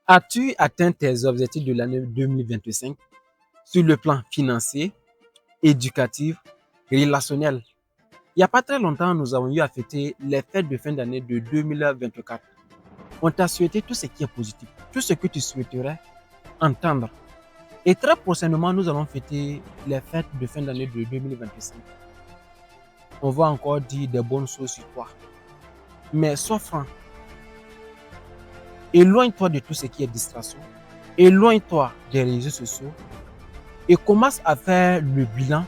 As-tu atteint tes objectifs de l'année 2025 sur le plan financier, éducatif, relationnel? Il n'y a pas très longtemps, nous avons eu à fêter les fêtes de fin d'année de 2024. On t'a souhaité tout ce qui est positif, tout ce que tu souhaiterais entendre. Et très prochainement, nous allons fêter les fêtes de fin d'année de 2025. On va encore dire des bonnes choses sur toi. Mais sois franc. Éloigne-toi de tout ce qui est distraction. Éloigne-toi des réseaux sociaux et commence à faire le bilan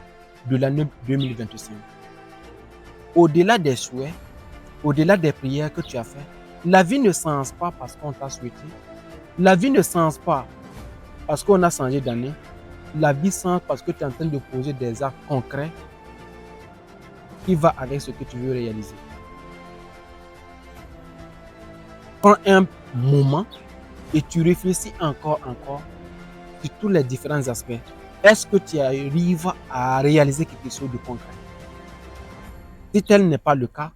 de l'année 2025. Au-delà des souhaits, au-delà des prières que tu as faites, la vie ne change pas parce qu'on t'a souhaité. La vie ne change pas parce qu'on a changé d'année. La vie change parce que tu es en train de poser des actes concrets qui vont avec ce que tu veux réaliser. Prends un moment et tu réfléchis encore sur tous les différents aspects. Est-ce que tu arrives à réaliser quelque chose de concret? Si tel n'est pas le cas,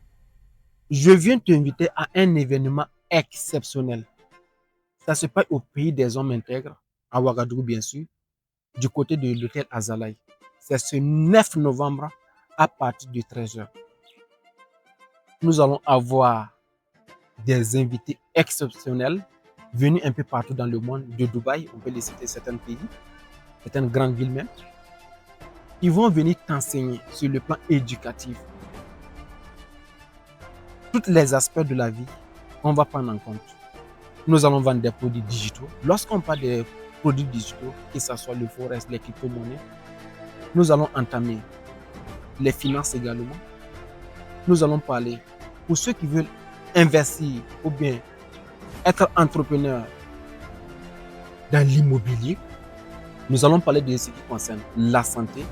je viens t'inviter à un événement exceptionnel. Ça se passe au pays des hommes intègres, à Ouagadougou bien sûr, du côté de l'hôtel Azalaï. C'est ce 9 novembre à partir de 13h. Nous allons avoir des invités exceptionnels venus un peu partout dans le monde, de Dubaï, on peut les citer certains pays, certaines grandes villes même. Ils vont venir t'enseigner sur le plan éducatif tous les aspects de la vie, on va prendre en compte. Nous allons vendre des produits digitaux. Lorsqu'on parle des produits digitaux, que ce soit le forex, les crypto-monnaies, nous allons entamer les finances également. Nous allons parler pour ceux qui veulent investir ou bien être entrepreneur dans l'immobilier. Nous allons parler de ce qui concerne la santé.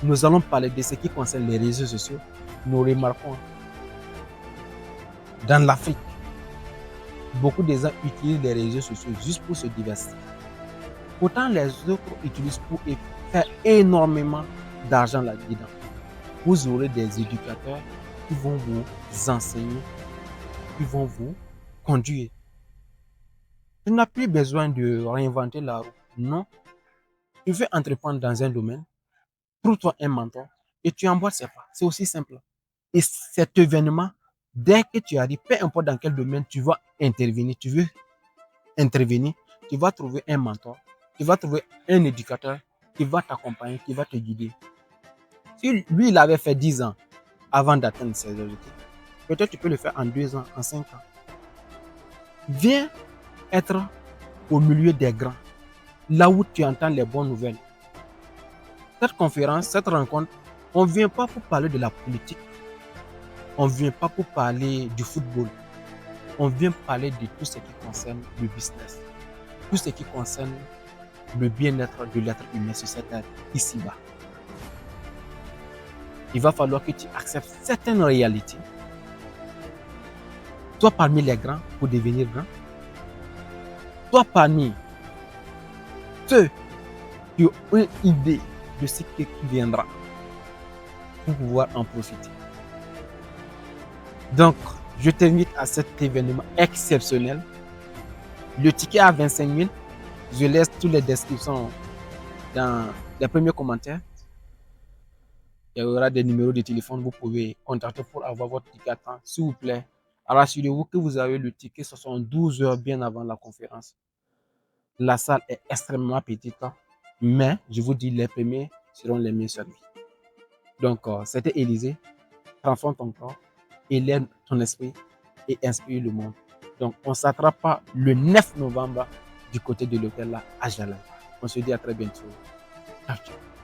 Nous allons parler de ce qui concerne les réseaux sociaux. Nous remarquons dans l'Afrique, beaucoup de gens utilisent les réseaux sociaux juste pour se diversifier. Pourtant, les autres utilisent pour faire énormément d'argent là-dedans. Vous aurez des éducateurs qui vont vous enseigner, qui vont vous conduire. Tu n'as plus besoin de réinventer la roue. Non. Tu veux entreprendre dans un domaine, trouve-toi un mentor et tu emboîtes ses pas. C'est aussi simple. Et cet événement, dès que tu arrives, peu importe dans quel domaine tu vas intervenir, tu veux intervenir, tu vas trouver un mentor, tu vas trouver un éducateur qui va t'accompagner, qui va te guider. Si lui, il avait fait 10 ans avant d'atteindre ses objectifs, peut-être tu peux le faire en 2 ans, en 5 ans. Viens être au milieu des grands, là où tu entends les bonnes nouvelles. Cette conférence, cette rencontre, on ne vient pas pour parler de la politique. On ne vient pas pour parler du football. On vient parler de tout ce qui concerne le business. Tout ce qui concerne le bien-être de l'être humain sur cette terre, ici-bas. Il va falloir que tu acceptes certaines réalités. Toi parmi les grands pour devenir grand. Toi parmi ceux qui ont une idée de ce qui viendra pour pouvoir en profiter. Donc, je t'invite à cet événement exceptionnel. Le ticket à 25 000. Je laisse toutes les descriptions dans les premiers commentaires. Il y aura des numéros de téléphone. Vous pouvez contacter pour avoir votre ticket à temps, s'il vous plaît. Alors, assurez-vous que vous avez le ticket 72 heures bien avant la conférence. La salle est extrêmement petite, mais je vous dis, les premiers seront les mieux servis. Donc, c'était Élysée. Transforme ton corps, élève ton esprit et inspire le monde. Donc, on s'attrape pas le 9 novembre du côté de l'hôtel là à Jalal. On se dit à très bientôt. Ciao, ciao.